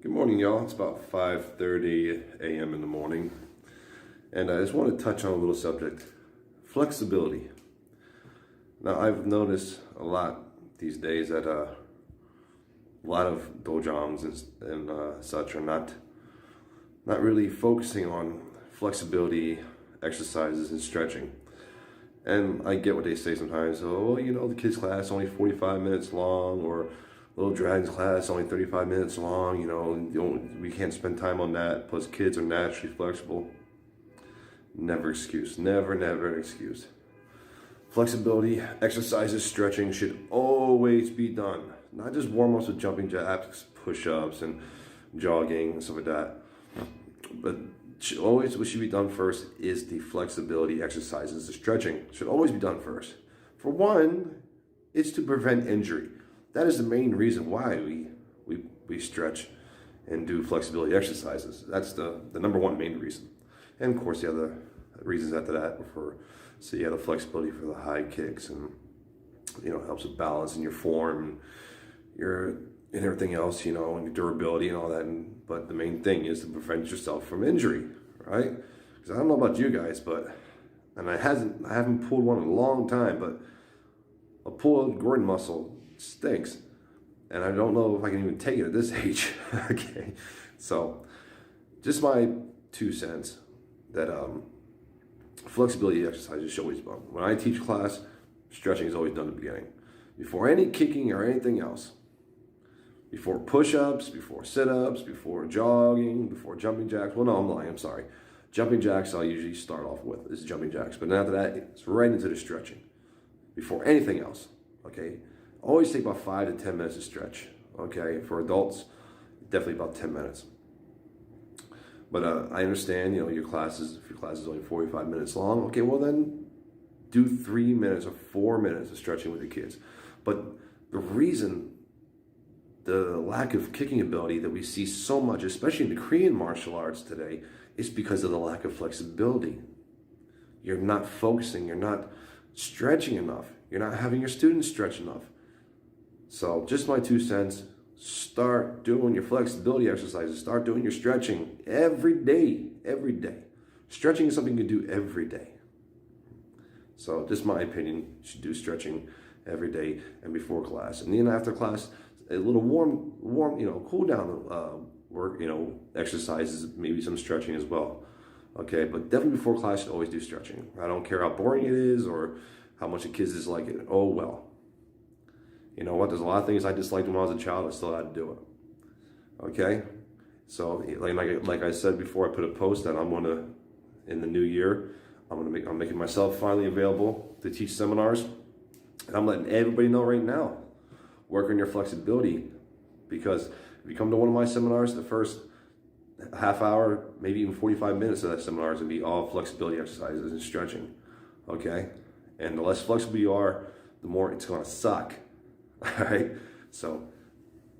Good morning, y'all. It's about 5:30 a.m. in the morning, and I just want to touch on a little subject: flexibility. Now, I've noticed a lot these days that a lot of dojams and such are not really focusing on flexibility exercises and stretching. And I get what they say sometimes. Oh, the kids' class only 45 minutes long, or Little Dragons class only 35 minutes long. We can't spend time on that. Plus, kids are naturally flexible. Never excuse. Never an excuse. Flexibility exercises, stretching should always be done. Not just warm-ups with jumping jacks, push-ups, and jogging and stuff like that. But what should be done first is the flexibility exercises. The stretching should always be done first. For one, it's to prevent injury. That is the main reason why we stretch and do flexibility exercises. That's the number one main reason. And of course, the other reasons after that you have the flexibility for the high kicks, and helps with balance in your form, and everything else, and your durability and all that. But the main thing is to prevent yourself from injury, right? Because I don't know about you guys, I haven't pulled one in a long time, but a pulled Gordon muscle stinks, and I don't know if I can even take it at this age. Okay, so just my 2 cents that flexibility exercises should always be done. When I teach class, stretching is always done at the beginning, before any kicking or anything else. Before push-ups, before sit-ups, before jogging, before jumping jacks. Well, no, I'm lying. I'm sorry. Jumping jacks I usually start off with is jumping jacks, but then after that, it's right into the stretching. Before anything else, okay? Always take about 5 to 10 minutes to stretch, okay? For adults, definitely about 10 minutes. But I understand, if your class is only 45 minutes long, okay, well then do 3 minutes or 4 minutes of stretching with the kids. But the reason the lack of kicking ability that we see so much, especially in the Korean martial arts today, is because of the lack of flexibility. You're not focusing, you're not stretching enough, you're not having your students stretch enough. So just my 2 cents, start doing your flexibility exercises, start doing your stretching every day. Stretching is something you can do every day. So just my opinion, you should do stretching every day and before class. And then after class, a little warm, cool down work, exercises, maybe some stretching as well. Okay, but definitely before class, you should always do stretching. I don't care how boring it is or how much the kids dislike it. Oh, well. You know what? There's a lot of things I disliked when I was a child. I still had to do it. Okay? So, like I said before, I put a post that in the new year, I'm making myself finally available to teach seminars. And I'm letting everybody know right now, work on your flexibility, because if you come to one of my seminars, the first half hour, maybe even 45 minutes of that seminar is going to be all flexibility exercises and stretching, okay? And the less flexible you are, the more it's going to suck, all right? So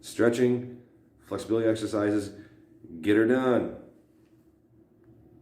stretching, flexibility exercises, get her done.